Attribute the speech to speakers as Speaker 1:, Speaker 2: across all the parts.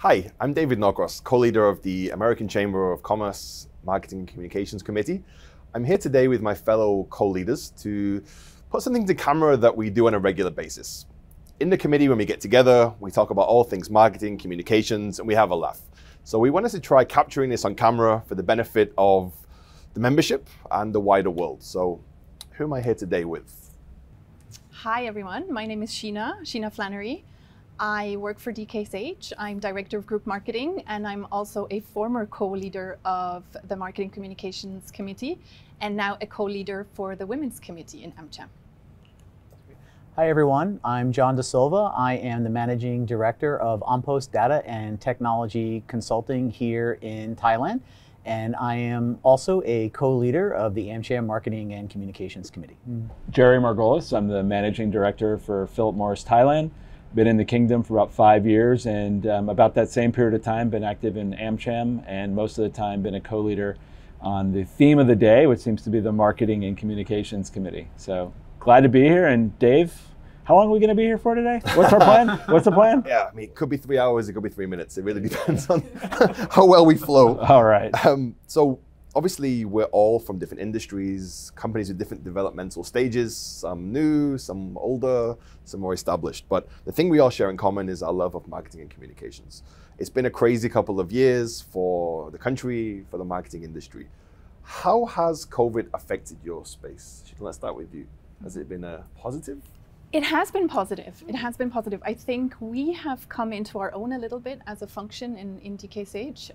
Speaker 1: Hi, I'm David Norcross, co-leader of the American Chamber of Commerce Marketing and Communications Committee. I'm here today with my fellow co-leaders to put something to camera that we do on a regular basis. In the committee, when we get together, we talk about all things marketing, communications, and we have a laugh. So we wanted to try capturing this on camera for the benefit of the membership and the wider world. So who am I here today with?
Speaker 2: Hi everyone, my name is Sheena Flannery. I work for DKSH. I'm Director of Group Marketing, and I'm also a former co-leader of the Marketing Communications Committee, and now a co-leader for the Women's Committee in AMCHAM.
Speaker 3: Hi everyone, I'm John De Silva. I am the Managing Director of OnPost Data and Technology Consulting here in Thailand, and I am also a co-leader of the AMCHAM Marketing and Communications Committee.
Speaker 4: Jerry Margolis, I'm the Managing Director for Philip Morris Thailand. Been in the kingdom for about 5 years, and about that same period of time been active in AMCHAM, and most of the time been a co-leader on the theme of the day, which seems to be the Marketing and Communications Committee. So glad to be here. And Dave, how long are we going to be here for today? What's our plan? What's the plan?
Speaker 1: Yeah, I mean, it could be 3 hours, it could be 3 minutes. It really depends on how well we flow.
Speaker 4: All right.
Speaker 1: So obviously, we're all from different industries, companies with different developmental stages, some new, some older, some more established. But the thing we all share in common is our love of marketing and communications. It's been a crazy couple of years for the country, for the marketing industry. How has COVID affected your space? Let's start with you. Has it been a positive?
Speaker 2: It has been positive. It has been positive. I think we have come into our own a little bit as a function in DKSH.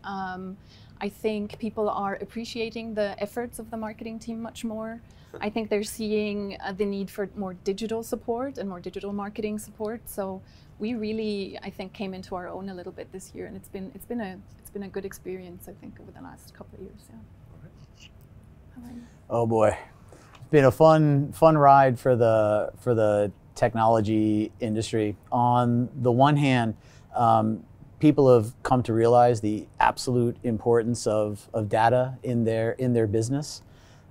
Speaker 2: I think people are appreciating the efforts of the marketing team much more. I think they're seeing the need for more digital support and more digital marketing support. So we really, I think, came into our own a little bit this year, and it's been a good experience, I think, over the last couple of years. Yeah.
Speaker 3: Oh boy, it's been a fun ride for the technology industry. On the one hand, people have come to realize the absolute importance of data in their business.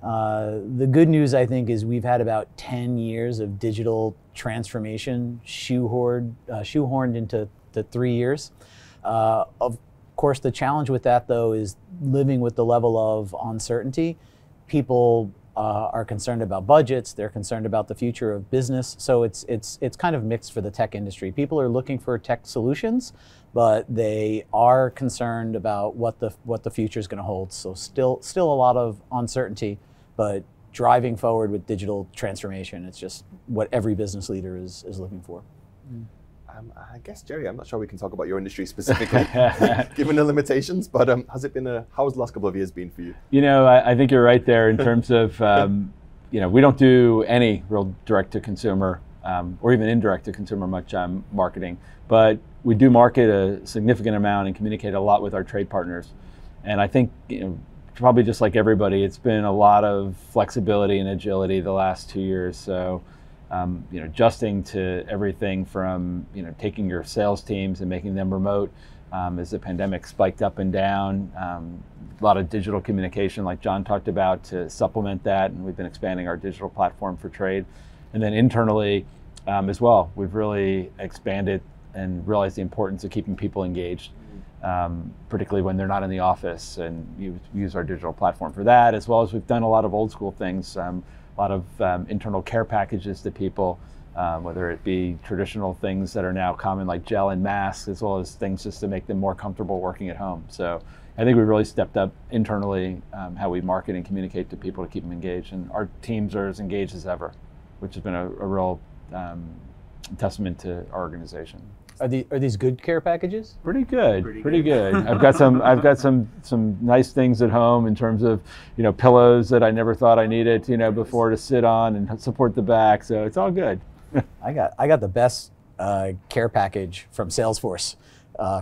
Speaker 3: The good news, I think, is we've had about 10 years of digital transformation shoehorned into 3 years. Of course, the challenge with that, though, is living with the level of uncertainty. People are concerned about budgets, they're concerned about the future of business, so it's kind of mixed for the tech industry. People are looking for tech solutions, but they are concerned about what the future is going to hold. So still a lot of uncertainty, but driving forward with digital transformation, it's just what every business leader is looking for.
Speaker 1: I guess, Jerry, I'm not sure we can talk about your industry specifically, given the limitations, but how has the last couple of years been for you?
Speaker 4: You know, I think you're right there in terms of, we don't do any real direct-to-consumer or even indirect-to-consumer much marketing, but we do market a significant amount and communicate a lot with our trade partners. And I think, probably just like everybody, it's been a lot of flexibility and agility the last 2 years. So, adjusting to everything from, taking your sales teams and making them remote as the pandemic spiked up and down. A lot of digital communication, like John talked about, to supplement that. And we've been expanding our digital platform for trade. And then internally as well, we've really expanded and realized the importance of keeping people engaged, particularly when they're not in the office. And you use our digital platform for that, as well as we've done a lot of old school things. A lot of internal care packages to people, whether it be traditional things that are now common like gel and masks, as well as things just to make them more comfortable working at home. So I think we've really stepped up internally how we market and communicate to people to keep them engaged. And our teams are as engaged as ever, which has been a real testament to our organization.
Speaker 3: Are these good care packages?
Speaker 4: Pretty good. I've got some nice things at home in terms of, pillows that I never thought I needed, before, to sit on and support the back. So it's all good.
Speaker 3: I got the best care package from Salesforce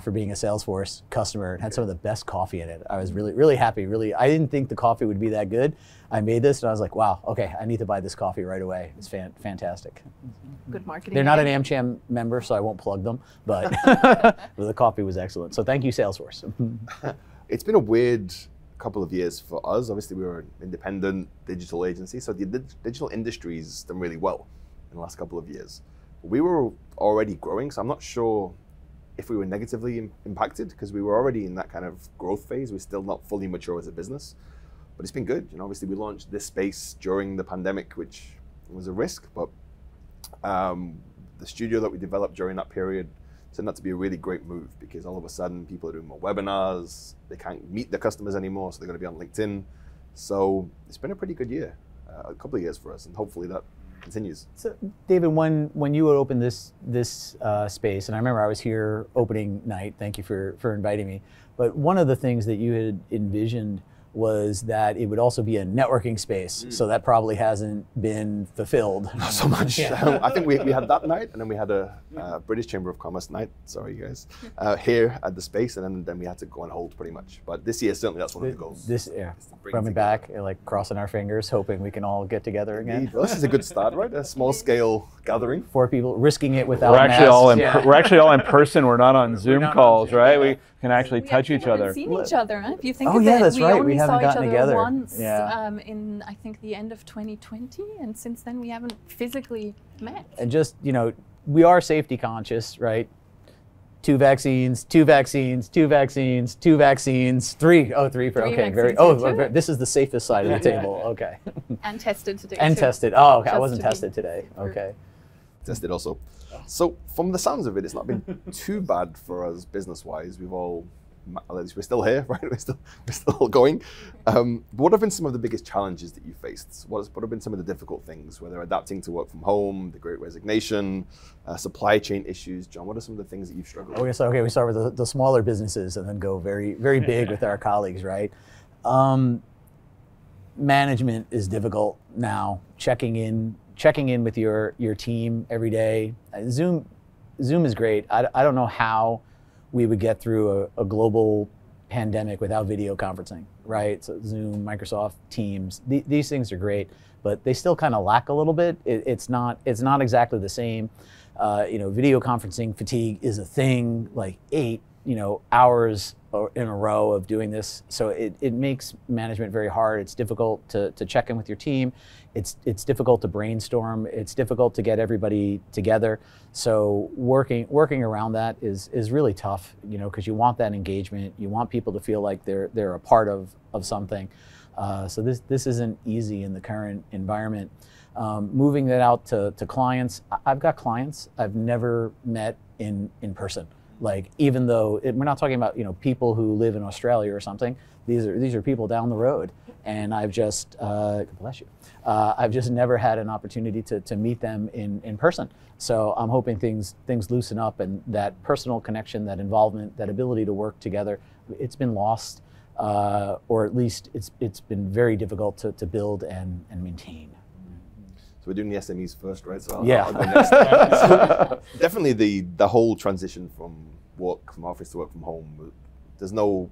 Speaker 3: for being a Salesforce customer. It had some of the best coffee in it. I was really happy. I didn't think the coffee would be that good. I made this and I was like, wow, okay, I need to buy this coffee right away. It's fantastic.
Speaker 2: Good marketing.
Speaker 3: They're not an AMCHAM member, so I won't plug them, but the coffee was excellent. So thank you, Salesforce.
Speaker 1: It's been a weird couple of years for us. Obviously, we were an independent digital agency, so the digital industry's done really well in the last couple of years. We were already growing, so I'm not sure if we were negatively impacted, because we were already in that kind of growth phase. We're still not fully mature as a business, but it's been good. You know, obviously we launched this space during the pandemic, which was a risk, but the studio that we developed during that period turned out to be a really great move, because all of a sudden people are doing more webinars, they can't meet their customers anymore, so they're going to be on LinkedIn. So it's been a pretty good year, a couple of years for us, and hopefully that continues.
Speaker 3: So, David, when you would open this space, and I remember I was here opening night. Thank you for inviting me. But one of the things that you had envisioned was that it would also be a networking space. So that probably hasn't been fulfilled.
Speaker 1: Not so much. Yeah. I think we had that night, and then we had a British Chamber of Commerce night, sorry guys, here at the space, and then we had to go on hold pretty much. But this year, certainly that's one of the goals.
Speaker 3: This year, coming back, like crossing our fingers, hoping we can all get together again.
Speaker 1: Well, this is a good start, right? A small scale gathering.
Speaker 3: 4 people, risking it without
Speaker 4: We're actually
Speaker 3: masks.
Speaker 4: we're actually all in person. We're not on Zoom
Speaker 3: not on
Speaker 4: calls,
Speaker 3: Zoom,
Speaker 4: right?
Speaker 3: yeah.
Speaker 4: We can actually touch each other.
Speaker 2: Seen each other, huh? If you think
Speaker 3: Oh,
Speaker 2: of
Speaker 3: yeah,
Speaker 2: it,
Speaker 3: that's right. We
Speaker 2: only
Speaker 3: haven't
Speaker 2: saw each
Speaker 3: gotten
Speaker 2: other
Speaker 3: together.
Speaker 2: once
Speaker 3: Yeah.
Speaker 2: in I think the end of 2020, and since then we haven't physically met.
Speaker 3: And just, you know, we are safety conscious, right? 2 vaccines, 2 vaccines, 2 vaccines, 2 vaccines, 3. Oh, 3 for,
Speaker 2: 3
Speaker 3: okay, very,
Speaker 2: vaccines,
Speaker 3: oh,
Speaker 2: too.
Speaker 3: this is the safest side of the table, okay.
Speaker 2: And tested today.
Speaker 3: And
Speaker 2: too.
Speaker 3: tested, oh, okay, I
Speaker 2: Just
Speaker 3: wasn't
Speaker 2: to be
Speaker 3: tested today,
Speaker 2: sure.
Speaker 3: okay.
Speaker 1: Tested also. So from the sounds of it, it's not been too bad for us business-wise. We've all, at least we're still here, right? We're still going. But what have been some of the biggest challenges that you faced? What have been some of the difficult things, whether adapting to work from home, the Great Resignation, supply chain issues? John, what are some of the things that you've struggled with?
Speaker 3: Okay, we start with the smaller businesses and then go very, very big with our colleagues, right? Management is difficult now. Checking in with your team every day. Zoom is great. I don't know how we would get through a global pandemic without video conferencing, right? So Zoom, Microsoft Teams, these things are great, but they still kind of lack a little bit. It's not exactly the same. Video conferencing fatigue is a thing, like 8 hours in a row of doing this. So it makes management very hard. It's difficult to check in with your team. It's difficult to brainstorm. It's difficult to get everybody together. So working around that is really tough, because you want that engagement. You want people to feel like they're a part of something. So this isn't easy in the current environment. Moving that out to clients. I've got clients I've never met in person. Like, even though we're not talking about people who live in Australia or something, these are people down the road, and I've just bless you, I've just never had an opportunity to meet them in person. So I'm hoping things loosen up, and that personal connection, that involvement, that ability to work together, it's been lost, or at least it's been very difficult to build and maintain.
Speaker 1: So we're doing the SMEs first, right? So
Speaker 3: Yeah.
Speaker 1: I'll go next. So definitely the whole transition from office to work from home. There's no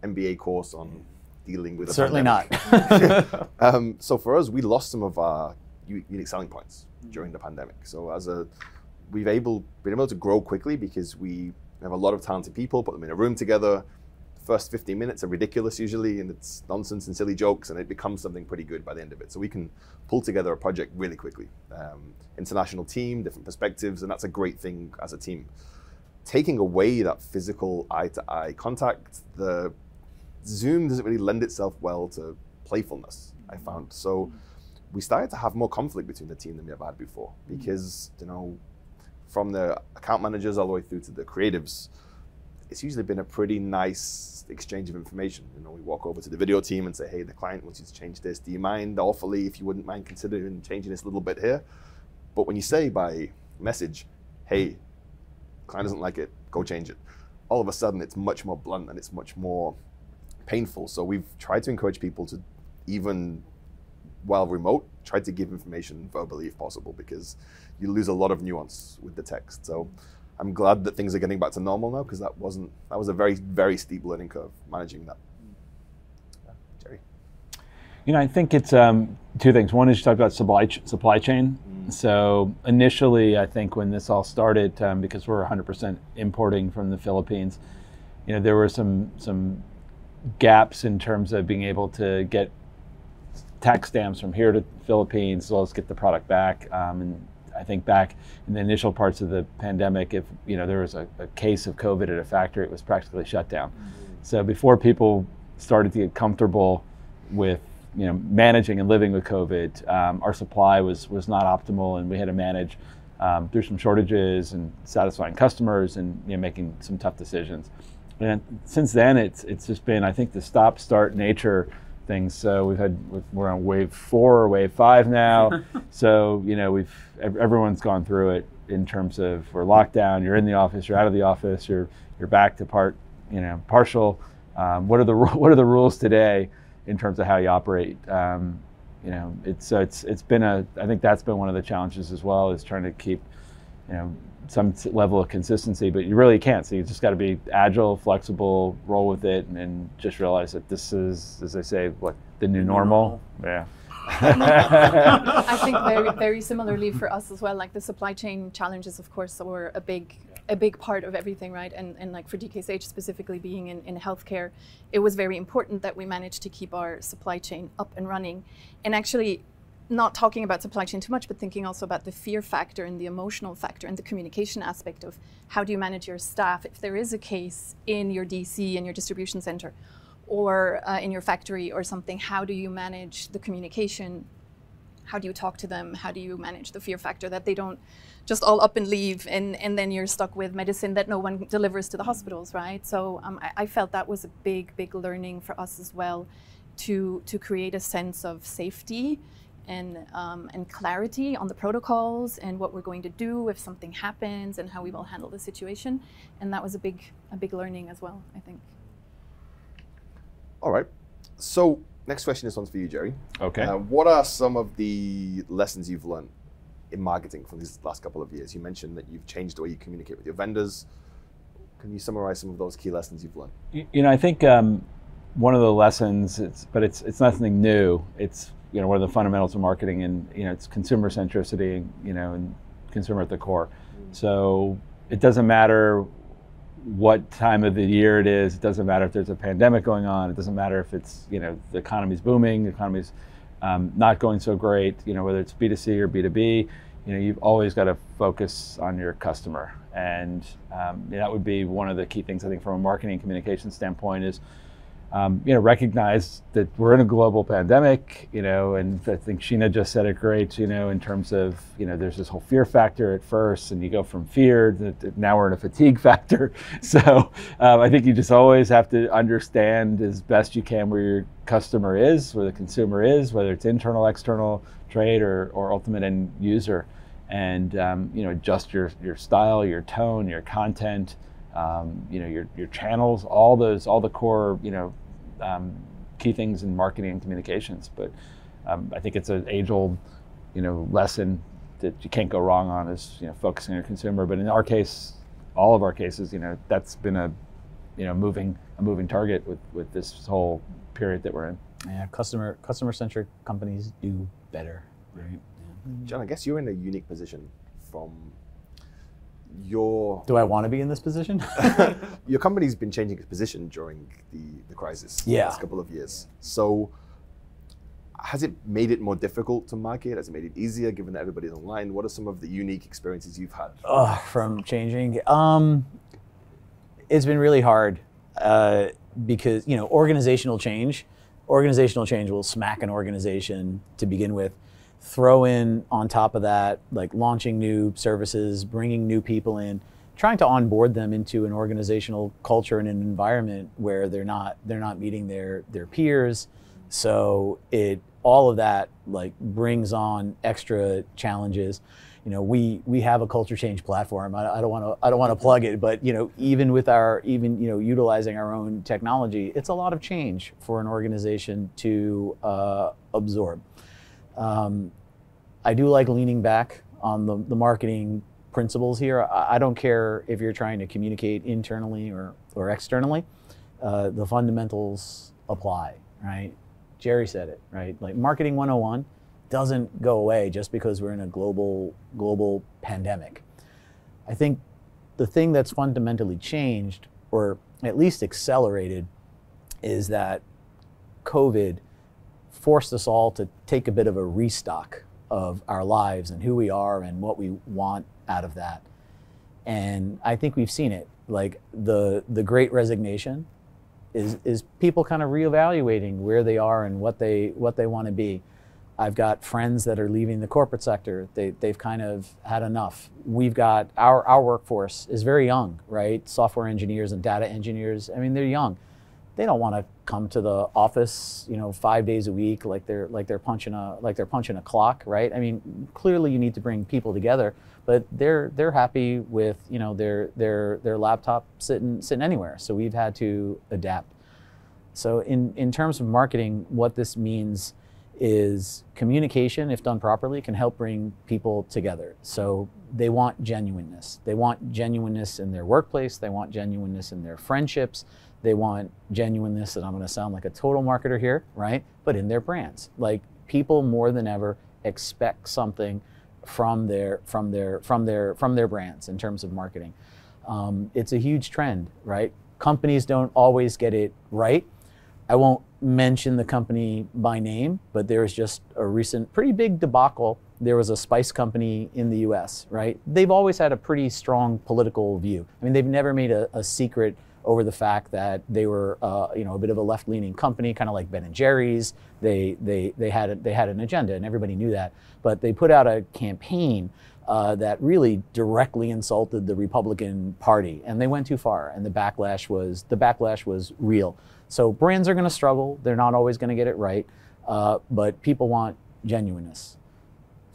Speaker 1: MBA course on dealing with a
Speaker 3: Certainly
Speaker 1: pandemic.
Speaker 3: not.
Speaker 1: So for us, we lost some of our unique selling points during the pandemic. So we've been able to grow quickly because we have a lot of talented people, put them in a room together. First 15 minutes are ridiculous usually, and it's nonsense and silly jokes, and it becomes something pretty good by the end of it. So we can pull together a project really quickly. International team, different perspectives, and that's a great thing as a team. Taking away that physical eye-to-eye contact, the Zoom doesn't really lend itself well to playfulness, I found. So we started to have more conflict between the team than we ever had before, because from the account managers all the way through to the creatives, it's usually been a pretty nice exchange of information. We walk over to the video team and say, hey, the client wants you to change this. Do you mind awfully if you wouldn't mind considering changing this a little bit here? But when you say by message, hey, client doesn't like it, go change it, all of a sudden it's much more blunt and it's much more painful. So we've tried to encourage people to, even while remote, try to give information verbally if possible, because you lose a lot of nuance with the text. So I'm glad that things are getting back to normal now, because that was a very, very steep learning curve managing that. Jerry?
Speaker 4: I think it's 2 things. One is you talked about supply chain. So initially, I think when this all started, because we're 100% importing from the Philippines, there were some gaps in terms of being able to get tax stamps from here to the Philippines, as well as get the product back. And I think back in the initial parts of the pandemic, if there was a case of COVID at a factory, it was practically shut down. So before people started to get comfortable with managing and living with COVID, our supply was not optimal, and we had to manage through some shortages and satisfying customers and making some tough decisions. And since then, it's just been, I think, the stop-start nature things. So we're on wave 4 or wave 5 now. So everyone's gone through it in terms of we're locked down. You're in the office. You're out of the office. You're back to partial. What are the rules today in terms of how you operate? It's been I think that's been one of the challenges as well, is trying to keep some level of consistency, but you really can't. So you just got to be agile, flexible, roll with it, and just realize that this is, as I say, what the new normal. Yeah.
Speaker 2: I think very similarly for us as well. Like the supply chain challenges, of course, were a big part of everything, right? And like for DKSH specifically, being in healthcare, it was very important that we managed to keep our supply chain up and running. And actually, not talking about supply chain too much, but thinking also about the fear factor and the emotional factor and the communication aspect of how do you manage your staff if there is a case in your DC, in your distribution center, or in your factory or something. How do you manage the communication? How do you talk to them? How do you manage the fear factor that they don't just all up and leave, and then you're stuck with medicine that no one delivers to the hospitals, right? So I felt that was a big learning for us as well, to create a sense of safety and clarity on the protocols and what we're going to do if something happens and how we will handle the situation. And that was a big learning as well, I think.
Speaker 1: All right. So next question, this one's for you, Jerry.
Speaker 4: Okay.
Speaker 1: What are some of the lessons you've learned in marketing from these last couple of years? You mentioned that you've changed the way you communicate with your vendors. Can you summarize some of those key lessons you've learned?
Speaker 4: I think one of the lessons, it's nothing new. It's one of the fundamentals of marketing, and it's consumer centricity, and consumer at the core. So it doesn't matter what time of the year it is. It doesn't matter if there's a pandemic going on. It doesn't matter if it's the economy's booming, the economy's not going so great. Whether it's B2C or B2B, you've always got to focus on your customer, and that would be one of the key things I think from a marketing communication standpoint is. Recognize that we're in a global pandemic, and I think Sheena just said it great, in terms of, there's this whole fear factor at first, and you go from fear to now we're in a fatigue factor. So I think you just always have to understand as best you can where your customer is, where the consumer is, whether it's internal, external, trade, or ultimate end user, and adjust your style, your tone, your content, your channels, all the core, key things in marketing and communications. But I think it's an age-old, lesson that you can't go wrong on is, focusing on your consumer. But in our case, all of our cases, that's been a moving target with this whole period that we're in.
Speaker 3: Yeah, customer-centric companies do better. Right. Yeah.
Speaker 1: John, I guess you're in a unique position from your...
Speaker 3: Do I want to be in this position?
Speaker 1: Your company's been changing its position during the crisis the last couple of years. So has it made it more difficult to market? Has it made it easier given that everybody's online? What are some of the unique experiences you've had?
Speaker 3: From changing? It's been really hard because, organizational change will smack an organization to begin with. Throw in on top of that, like launching new services, bringing new people in, trying to onboard them into an organizational culture and an environment where they're not meeting their peers. So all of that brings on extra challenges. We have a culture change platform. I don't want to plug it, but even with utilizing our own technology, it's a lot of change for an organization to absorb. I do like leaning back on the marketing principles here. I don't care if you're trying to communicate internally or externally. The fundamentals apply, right? Jerry said it, right? Like marketing 101 doesn't go away just because we're in a global pandemic. I think the thing that's fundamentally changed, or at least accelerated, is that COVID forced us all to take a bit of a restock of our lives and who we are and what we want out of that. And I think we've seen it. Like the Great Resignation is people kind of reevaluating where they are and what they want to be. I've got friends that are leaving the corporate sector. They've kind of had enough. We've got our workforce is very young, right? Software engineers and data engineers. I mean, they're young. They don't want to come to the office, 5 days a week like they're punching a clock, right? I mean, clearly you need to bring people together, but they're happy with their laptop sitting anywhere. So we've had to adapt. So in terms of marketing, what this means is communication, if done properly, can help bring people together. So they want genuineness. They want genuineness in their workplace. They want genuineness in their friendships. They want genuineness, and I'm going to sound like a total marketer here, right? But in their brands. Like people more than ever expect something from their brands in terms of marketing. It's a huge trend, right? Companies don't always get it right. I won't mention the company by name, but there was just a recent pretty big debacle. There was a spice company in the US, right? They've always had a pretty strong political view. I mean, they've never made a secret over the fact that they were a bit of a left-leaning company, kind of like Ben and Jerry's. They had an agenda, and everybody knew that. But they put out a campaign that really directly insulted the Republican Party, and they went too far, and the backlash was real. So brands are going to struggle. They're not always going to get it right, but people want genuineness.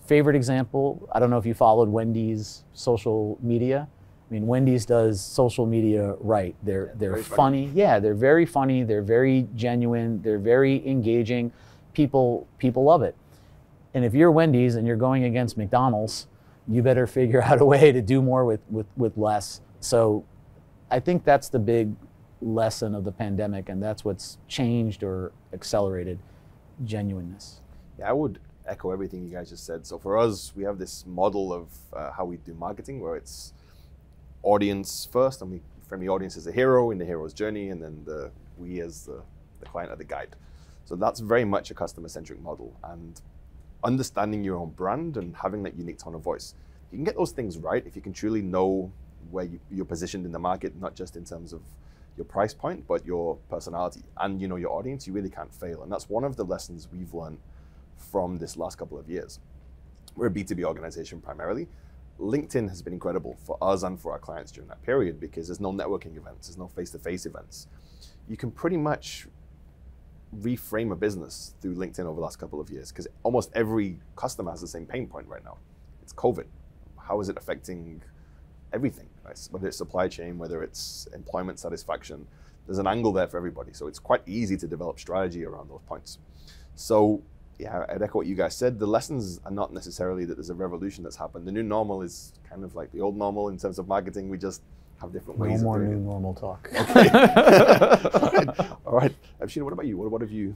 Speaker 3: Favorite example, I don't know if you followed Wendy's social media. I mean, Wendy's does social media right. They're funny. Yeah, they're very funny. They're very genuine. They're very engaging. People love it. And if you're Wendy's and you're going against McDonald's, you better figure out a way to do more with less. So I think that's the big lesson of the pandemic, and that's what's changed or accelerated genuineness.
Speaker 1: Yeah, I would echo everything you guys just said. So for us, we have this model of how we do marketing, where it's audience first, and we frame the audience as a hero in the hero's journey, and then we as the client are the guide. So that's very much a customer-centric model, and understanding your own brand and having that unique tone of voice. You can get those things right if you can truly know where you're positioned in the market, not just in terms of your price point, but your personality and your audience. You really can't fail, and that's one of the lessons we've learned from this last couple of years. We're a B2B organization primarily. LinkedIn has been incredible for us and for our clients during that period because there's no networking events, there's no face-to-face events. You can pretty much reframe a business through LinkedIn over the last couple of years because almost every customer has the same pain point right now. It's COVID. How is it affecting everything? Right? Whether it's supply chain, whether it's employment satisfaction, there's an angle there for everybody. So it's quite easy to develop strategy around those points. So yeah, I'd echo what you guys said. The lessons are not necessarily that there's a revolution that's happened. The new normal is kind of like the old normal in terms of marketing. We just have different ways.
Speaker 3: No more new normal talk.
Speaker 1: Okay. All right. Sheena, what about you? What have you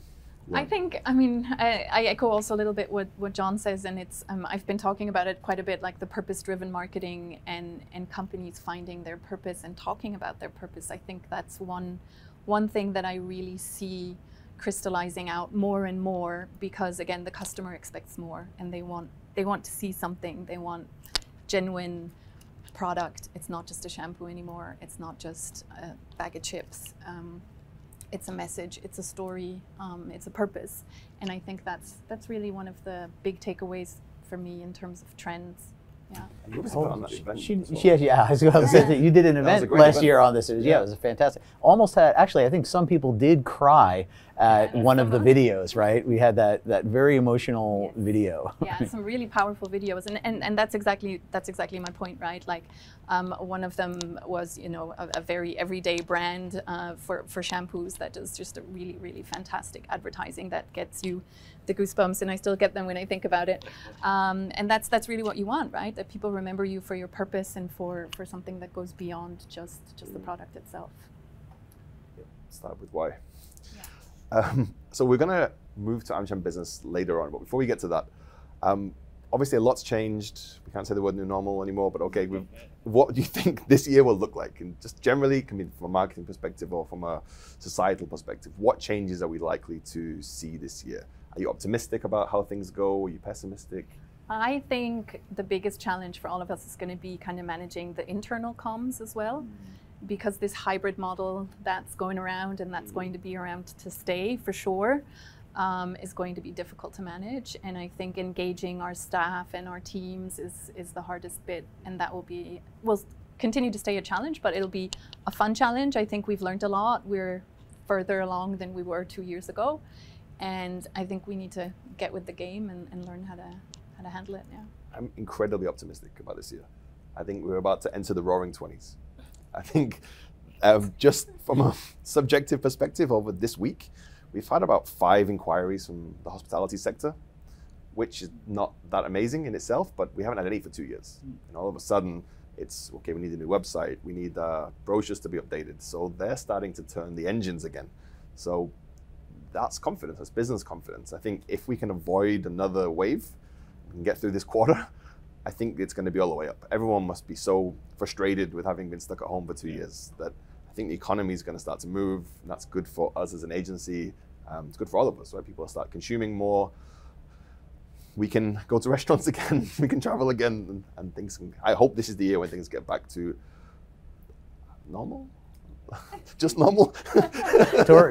Speaker 1: learned?
Speaker 2: I think, I echo also a little bit what John says, and it's I've been talking about it quite a bit, like the purpose-driven marketing and companies finding their purpose and talking about their purpose. I think that's one thing that I really see crystallizing out more and more, because again, the customer expects more, and they want to see something. They want genuine product. It's not just a shampoo anymore. It's not just a bag of chips. It's a message. It's a story. It's a purpose. And I think that's really one of the big takeaways for me in terms of trends. Yeah.
Speaker 1: You were on that event as well.
Speaker 3: Yeah, I was going to say that you did an event last year on this. It was fantastic. Almost had, actually, I think some people did cry at one of the videos, right? We had that very emotional video.
Speaker 2: Yeah, some really powerful videos, and that's exactly my point, right? Like, one of them was a very everyday brand for shampoos that does just a really, really fantastic advertising that gets you the goosebumps, and I still get them when I think about it. And that's really what you want, right? That people remember you for your purpose and for something that goes beyond just the product itself.
Speaker 1: Start with why. Yeah. So we're going to move to AMCHAM Business later on, but before we get to that, obviously a lot's changed. We can't say the word new normal anymore, but okay, what do you think this year will look like? And just generally, from a marketing perspective or from a societal perspective, what changes are we likely to see this year? Are you optimistic about how things go? Are you pessimistic?
Speaker 2: I think the biggest challenge for all of us is going to be kind of managing the internal comms as well, because this hybrid model that's going around and that's going to be around to stay for sure is going to be difficult to manage. And I think engaging our staff and our teams is the hardest bit, and that will continue to stay a challenge, but it'll be a fun challenge. I think we've learned a lot. We're further along than we were 2 years ago, and I think we need to get with the game and learn how to handle it now.
Speaker 1: I'm incredibly optimistic about this year. I think we're about to enter the roaring 20s. I think just from a subjective perspective, over this week, we've had about 5 inquiries from the hospitality sector, which is not that amazing in itself, but we haven't had any for 2 years. And all of a sudden, it's, okay, we need a new website, we need brochures to be updated. So they're starting to turn the engines again. So that's confidence, that's business confidence. I think if we can avoid another wave and get through this quarter, I think it's going to be all the way up. Everyone must be so frustrated with having been stuck at home for 2 years that I think the economy is going to start to move, and that's good for us as an agency. It's good for all of us, right? People start consuming more. We can go to restaurants again, we can travel again, and things can, I hope this is the year when things get back to normal, just normal.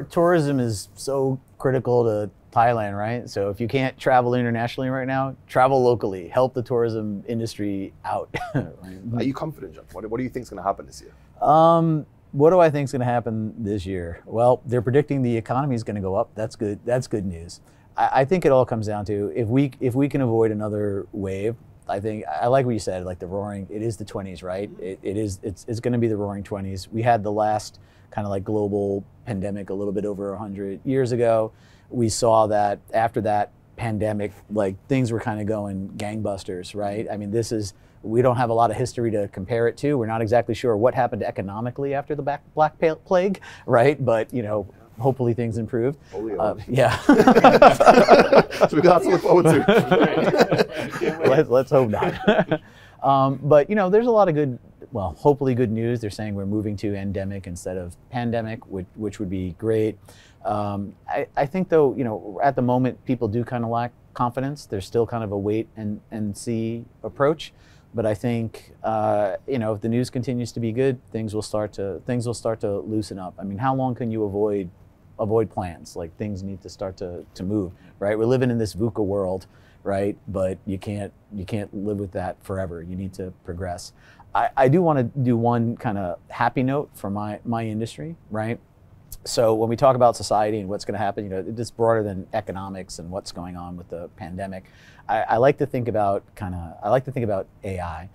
Speaker 3: Tourism is so critical to Thailand, right? So if you can't travel internationally right now, travel locally, help the tourism industry out. Right?
Speaker 1: Are you confident, John? What do you think is going to happen this year?
Speaker 3: What do I think is going to happen this year? Well, they're predicting the economy is going to go up. That's good. That's good news. I think it all comes down to if we can avoid another wave. I think I like what you said, like the roaring. It is the 20s, right? It's going to be the roaring 20s. We had the last kind of like global pandemic a little bit over 100 years ago. We saw that after that pandemic, like things were kind of going gangbusters, right? I mean, we don't have a lot of history to compare it to. We're not exactly sure what happened economically after the Black Plague, right? But hopefully things improved. Yeah.
Speaker 1: So we got to look forward to.
Speaker 3: Let's hope not. But there's a lot of good, well, hopefully good news. They're saying we're moving to endemic instead of pandemic, which would be great. I think though, at the moment, people do kind of lack confidence. There's still kind of a wait and see approach. But I think if the news continues to be good, things will start to loosen up. I mean, how long can you avoid plans? Like things need to start to move, right? We're living in this VUCA world, right? But you can't live with that forever. You need to progress. I do want to do one kind of happy note for my industry, right? So when we talk about society and what's going to happen, it's broader than economics and what's going on with the pandemic. I like to think about AI,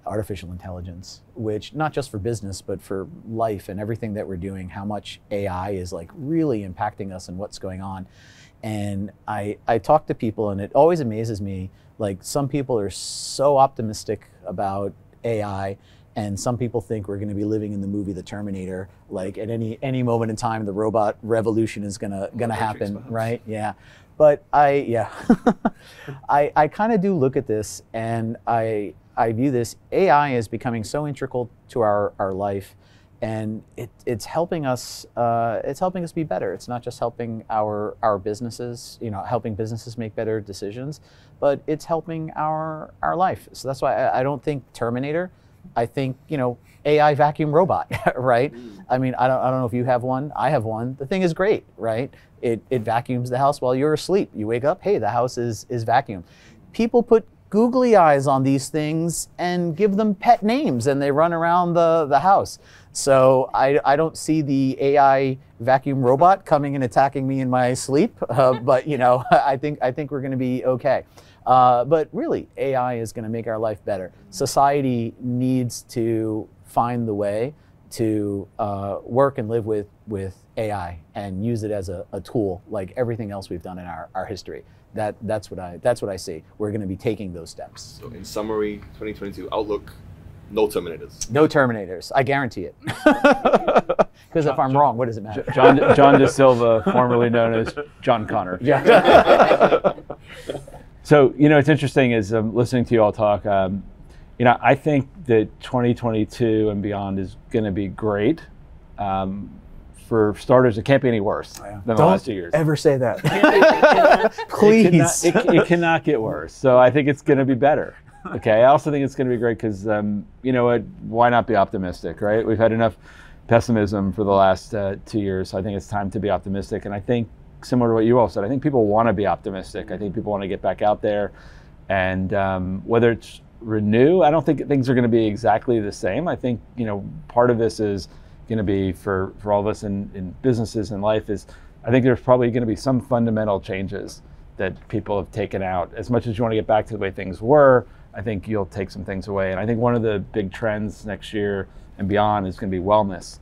Speaker 3: artificial intelligence, which not just for business, but for life and everything that we're doing, how much AI is like really impacting us and what's going on. And I talk to people and it always amazes me, like some people are so optimistic about AI and some people think we're going to be living in the movie The Terminator, like at any moment in time the robot revolution is gonna happen, right? Yeah. But I kind of do look at this and I view this, AI is becoming so integral to our life, and it's helping us be better. It's not just helping our businesses, helping businesses make better decisions, but it's helping our life. So that's why I don't think Terminator. I think AI vacuum robot, right? I mean, I don't know if you have one. I have one. The thing is great, right? It vacuums the house while you're asleep. You wake up, hey, the house is vacuumed. People put googly eyes on these things and give them pet names, and they run around the house. So I don't see the AI vacuum robot coming and attacking me in my sleep, but I think we're going to be okay. But really, AI is going to make our life better. Society needs to find the way to work and live with AI and use it as a tool, like everything else we've done in our history. That's what I see. We're going to be taking those steps.
Speaker 1: So in summary, 2022 outlook: no Terminators.
Speaker 3: No Terminators. I guarantee it. Because if I'm wrong, what does it matter?
Speaker 4: John De Silva, formerly known as John Connor.
Speaker 3: Yeah.
Speaker 4: So, it's interesting as I'm listening to you all talk, I think that 2022 and beyond is going to be great for starters, it can't be any worse than the last 2 years.
Speaker 3: Don't ever say that. Please.
Speaker 4: It cannot get worse. So I think it's going to be better. Okay. I also think it's going to be great because, you know what, why not be optimistic, right? We've had enough pessimism for the last 2 years. So I think it's time to be optimistic. And I think, similar to what you all said, I think people want to be optimistic. I think people want to get back out there. And whether it's renew, I don't think things are going to be exactly the same. I think, you know, part of this is going to be for all of us in businesses and life is, I think there's probably going to be some fundamental changes that people have taken out. As much as you want to get back to the way things were, I think you'll take some things away. And I think one of the big trends next year and beyond is going to be wellness.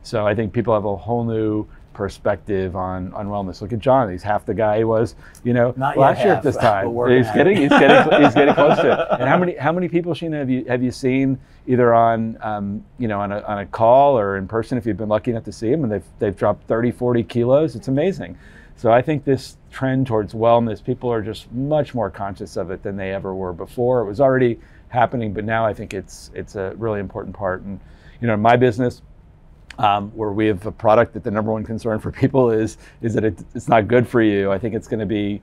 Speaker 4: So I think people have a whole new perspective on wellness. Look at John; he's half the guy he was, you know, last year at this time. He's getting close to it. And how many people, Sheena, have you seen either on you know, on a call or in person, if you've been lucky enough to see them, and they've dropped 30, 40 kilos? It's amazing. So I think this trend towards wellness, people are just much more conscious of it than they ever were before. It was already happening, but now I think it's a really important part. And you know, in my business, where we have a product that the number one concern for people is that it's not good for you. I think it's going to be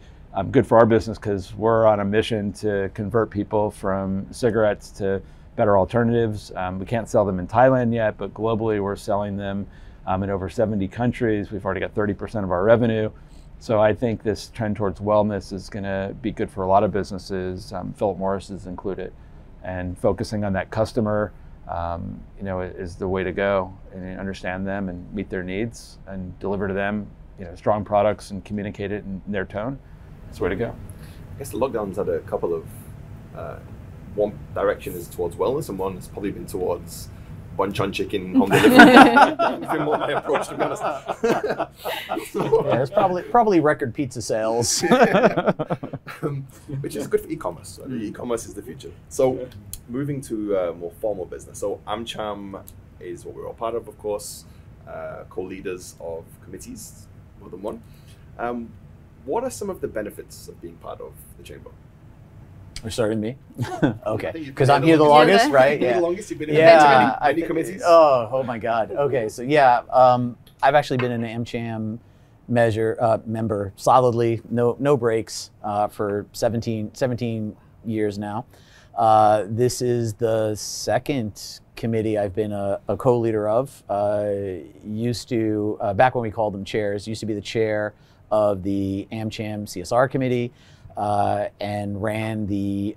Speaker 4: good for our business because we're on a mission to convert people from cigarettes to better alternatives. We can't sell them in Thailand yet, but globally we're selling them in over 70 countries. We've already got 30% of our revenue. So I think this trend towards wellness is going to be good for a lot of businesses, Philip Morris is included, and focusing on that customer you know, is the way to go, and understand them and meet their needs and deliver to them, you know, strong products and communicate it in their tone. That's the way to go.
Speaker 1: I guess the lockdown's had a couple of, one direction is towards wellness and one has probably been towards Bunchon chicken home delivery. That's been more my approach, to be honest.
Speaker 3: Yeah, there's probably record pizza sales.
Speaker 1: Which is good for e-commerce. E-commerce is the future. So moving to more formal business. So AMCHAM is what we're all part of course, co-leaders of committees, more than one. What are some of the benefits of being part of the chamber?
Speaker 3: We're starting me? Okay, because I'm here the longest, right?
Speaker 1: You're the longest, you've been in many committees.
Speaker 3: Oh my God. Okay, so yeah, I've actually been an AMCHAM member solidly, no breaks, for 17 years now. This is the second committee I've been a co-leader of. Used to, back when we called them chairs, used to be the chair of the AMCHAM CSR committee. And ran the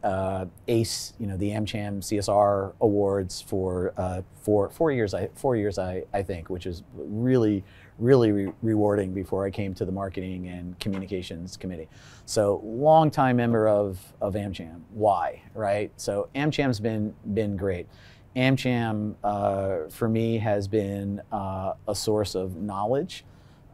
Speaker 3: ACE, you know, the AMCHAM CSR awards for 4 years. 4 years, I think, which is really rewarding before I came to the marketing and communications committee. So longtime member of AMCHAM. Why, right? So AMCHAM's been great. AMCHAM for me has been a source of knowledge,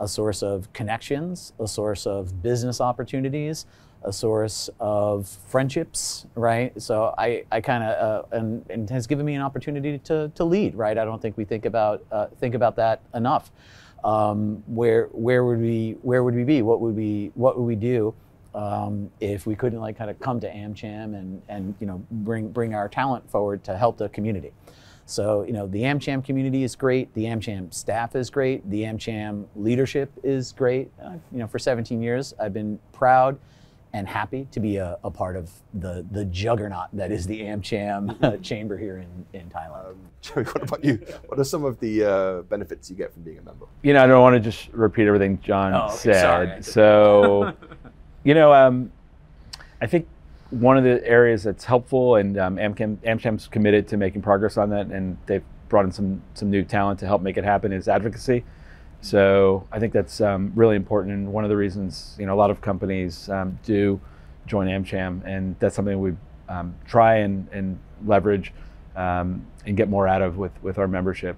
Speaker 3: a source of connections, a source of business opportunities, a source of friendships, right? So I kind of and has given me an opportunity to lead, right? I don't think we think about that enough. Where would we be? What would we do if we couldn't like kind of come to AMCHAM and you know bring our talent forward to help the community? So, you know, the AMCHAM community is great. The AMCHAM staff is great. The AMCHAM leadership is great. You know, for 17 years, I've been proud and happy to be a part of the juggernaut that is the AMCHAM chamber here in Thailand.
Speaker 1: Joey, what about you? What are some of the benefits you get from being a member?
Speaker 4: You know, I don't want to just repeat everything John said. Sorry. So, you know, I think one of the areas that's helpful, and AMCHAM's committed to making progress on that, and they've brought in some new talent to help make it happen, is advocacy. So I think that's really important, and one of the reasons, you know, a lot of companies do join AMCHAM, and that's something we try and leverage and get more out of with our membership.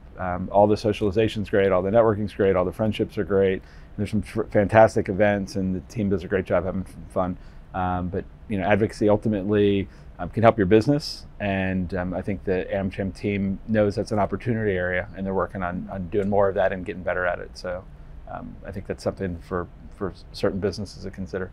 Speaker 4: All the socialization's great, all the networking's great, all the friendships are great. There's some fantastic events, and the team does a great job having fun. But you know, advocacy ultimately can help your business, and I think the AMCHAM team knows that's an opportunity area, and they're working on doing more of that and getting better at it. So I think that's something for certain businesses to consider.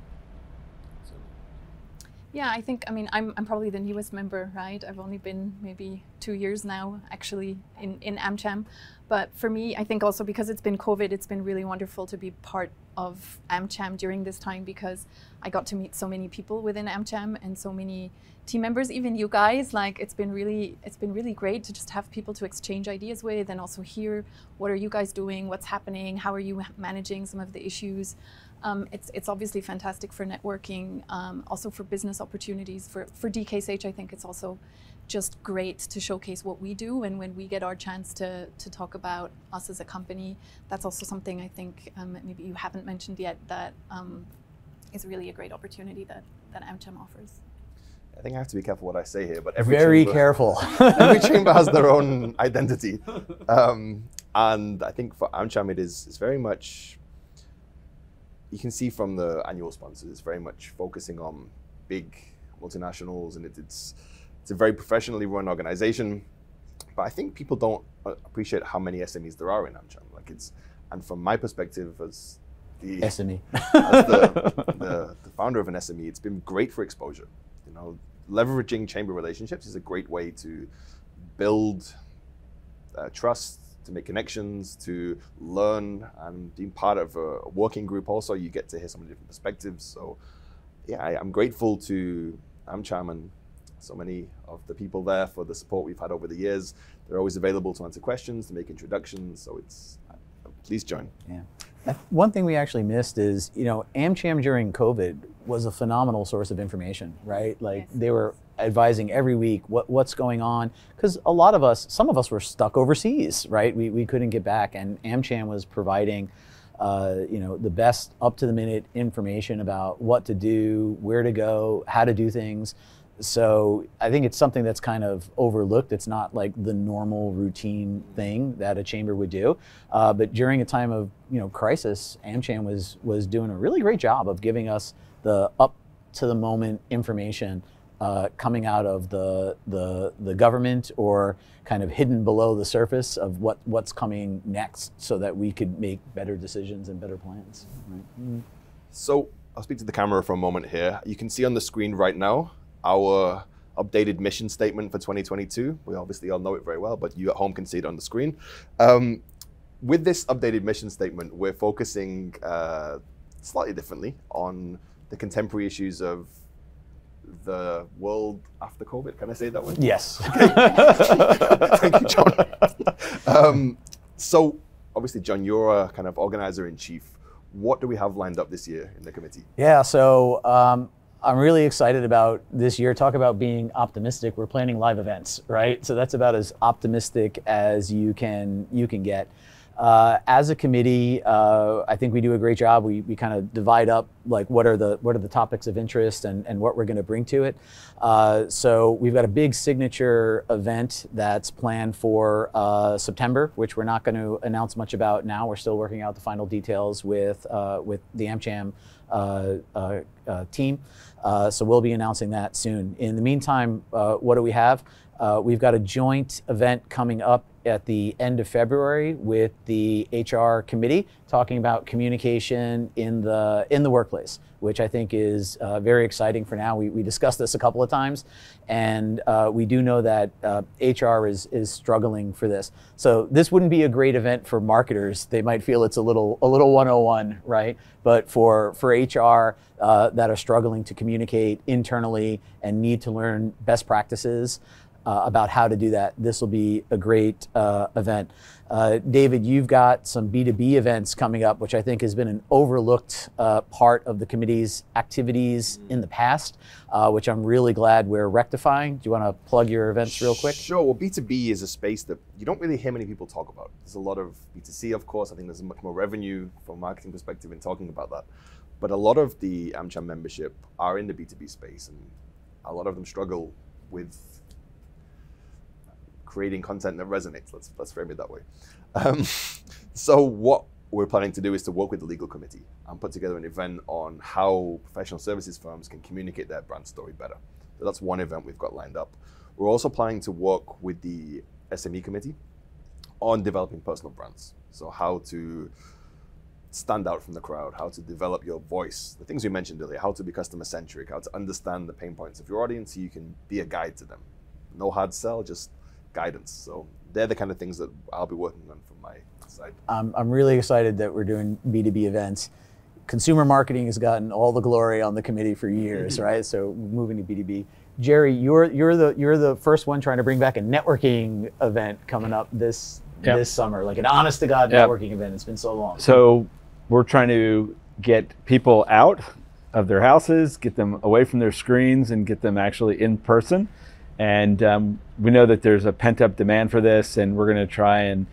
Speaker 2: Yeah, I think, I mean, I'm probably the newest member, right? I've only been maybe 2 years now, actually, in AMCHAM. But for me, I think also because it's been COVID, it's been really wonderful to be part of AMCHAM during this time, because I got to meet so many people within AMCHAM and so many team members, even you guys. Like, it's been really great to just have people to exchange ideas with, and also hear what are you guys doing, what's happening, how are you managing some of the issues. It's obviously fantastic for networking, also for business opportunities. For DKSH, I think it's also just great to showcase what we do, and when we get our chance to talk about us as a company, that's also something I think maybe you haven't mentioned yet, that is really a great opportunity that AMCHAM offers.
Speaker 1: I think I have to be careful what I say here, but
Speaker 3: careful.
Speaker 1: Every chamber has their own identity, and I think for AMCHAM it's very much, you can see from the annual sponsors, it's very much focusing on big multinationals, and it's a very professionally run organization. But I think people don't appreciate how many SMEs there are in AMCHAM. Like, and from my perspective as the
Speaker 3: SME,
Speaker 1: as the founder of an SME, it's been great for exposure. You know, leveraging chamber relationships is a great way to build trust, to make connections, to learn, and being part of a working group also, you get to hear some different perspectives. So yeah, I'm grateful to AMCHAM and so many of the people there for the support we've had over the years. They're always available to answer questions, to make introductions, so please join.
Speaker 3: Yeah. One thing we actually missed is, AMCHAM during COVID was a phenomenal source of information, right? Like,
Speaker 2: yes.
Speaker 3: They were advising every week what's going on, because some of us were stuck overseas, right? We couldn't get back, and AMCHAM was providing the best up-to-the-minute information about what to do, where to go, how to do things. So I think it's something that's kind of overlooked. It's not like the normal routine thing that a chamber would do. But during a time of crisis, AMCHAM was doing a really great job of giving us the up-to-the-moment information coming out of the government, or kind of hidden below the surface of what's coming next, so that we could make better decisions and better plans. Right? Mm.
Speaker 1: So I'll speak to the camera for a moment here. You can see on the screen right now our updated mission statement for 2022. We obviously all know it very well, but you at home can see it on the screen. With this updated mission statement, we're focusing slightly differently on the contemporary issues of the world after COVID. Can I say it that way?
Speaker 3: Yes.
Speaker 1: Thank you, John. So obviously, John, you're a kind of organizer-in-chief. What do we have lined up this year in the committee?
Speaker 3: Yeah, so I'm really excited about this year. Talk about being optimistic. We're planning live events, right? So that's about as optimistic as you can get. As a committee, I think we do a great job. We kind of divide up, like, what are the topics of interest and what we're going to bring to it. So we've got a big signature event that's planned for September, which we're not going to announce much about now. We're still working out the final details with the AMCHAM team. So we'll be announcing that soon. In the meantime, what do we have? We've got a joint event coming up at the end of February with the HR committee, talking about communication in the workplace, which I think is very exciting for now. We discussed this a couple of times, and we do know that HR is struggling for this. So this wouldn't be a great event for marketers. They might feel it's a little 101, right? But for HR that are struggling to communicate internally and need to learn best practices about how to do that, this will be a great event. David, you've got some B2B events coming up, which I think has been an overlooked part of the committee's activities in the past, which I'm really glad we're rectifying. Do you want to plug your events real quick?
Speaker 1: Sure. Well, B2B is a space that you don't really hear many people talk about. There's a lot of B2C, of course. I think there's much more revenue from a marketing perspective in talking about that. But a lot of the AMCHAM membership are in the B2B space, and a lot of them struggle with creating content that resonates. Let's frame it that way. So what we're planning to do is to work with the legal committee and put together an event on how professional services firms can communicate their brand story better. So that's one event we've got lined up. We're also planning to work with the SME committee on developing personal brands. So how to stand out from the crowd, how to develop your voice, the things we mentioned earlier, how to be customer centric, how to understand the pain points of your audience so you can be a guide to them. No hard sell, just guidance. So they're the kind of things that I'll be working on from my side.
Speaker 3: I'm really excited that we're doing B2B events. Consumer marketing has gotten all the glory on the committee for years, right? So moving to B2B. Jerry, you're the first one trying to bring back a networking event coming up this summer, like an honest to God networking event. It's been so long.
Speaker 4: So we're trying to get people out of their houses, get them away from their screens, and get them actually in person. And we know that there's a pent-up demand for this, and we're going to try and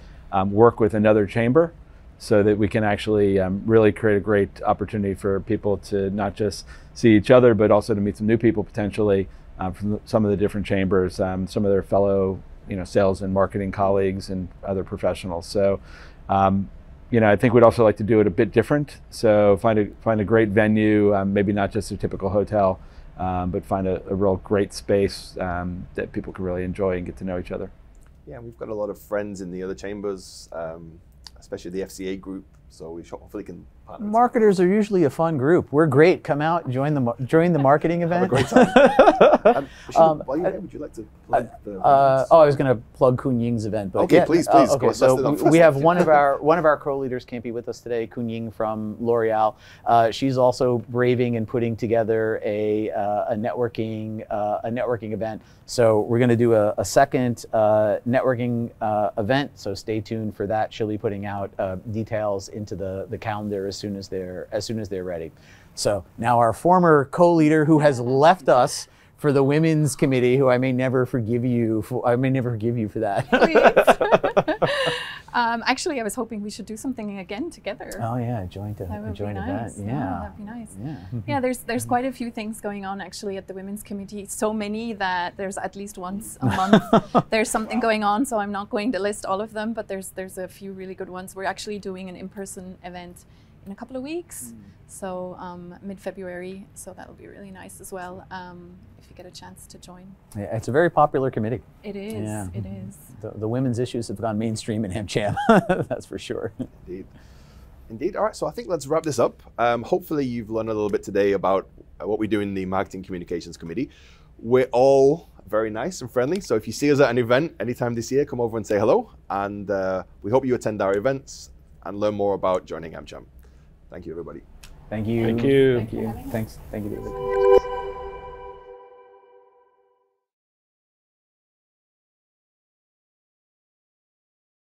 Speaker 4: work with another chamber so that we can actually really create a great opportunity for people to not just see each other, but also to meet some new people potentially from some of the different chambers, some of their fellow sales and marketing colleagues and other professionals. So I think we'd also like to do it a bit different. So find a great venue, maybe not just a typical hotel, but find a real great space that people can really enjoy and get to know each other.
Speaker 1: Yeah, we've got a lot of friends in the other chambers, especially the FCA group. So we hopefully can partner.
Speaker 3: Marketers are usually a fun group. We're great. Come out, join the marketing event.
Speaker 1: Have a great time. While you're here, would you like to plug the?
Speaker 3: I was going to plug Kun Ying's event. But
Speaker 1: okay,
Speaker 3: yeah,
Speaker 1: please.
Speaker 3: Okay, so we have one of our co-leaders can't be with us today. Kun Ying from L'Oreal. She's also braving and putting together a networking event. So we're going to do a second networking event. So stay tuned for that. She'll be putting out details into the calendar as soon as they're ready. So now our former co-leader who has left us for the women's committee, who I may never forgive you for that.
Speaker 2: Actually, I was hoping we should do something again together.
Speaker 3: Oh yeah, joint event.
Speaker 2: Nice. Yeah, that'd be nice. Yeah, there's quite a few things going on actually at the women's committee. So many that there's at least once a month there's something going on. So I'm not going to list all of them, but there's a few really good ones. We're actually doing an in-person event in a couple of weeks, so mid-February. So that'll be really nice as well. If you get a chance to join.
Speaker 3: Yeah, it's a very popular committee.
Speaker 2: It is. Yeah. It is.
Speaker 3: The women's issues have gone mainstream in AMCHAM. That's for sure.
Speaker 1: Indeed. All right. So I think let's wrap this up. Hopefully you've learned a little bit today about what we do in the Marketing Communications Committee. We're all very nice and friendly. So if you see us at an event anytime this year, come over and say hello. And we hope you attend our events and learn more about joining AMCHAM. Thank you, everybody.
Speaker 3: Thank you.
Speaker 4: Thank you.
Speaker 3: Thank you. Thanks. Thank you, David.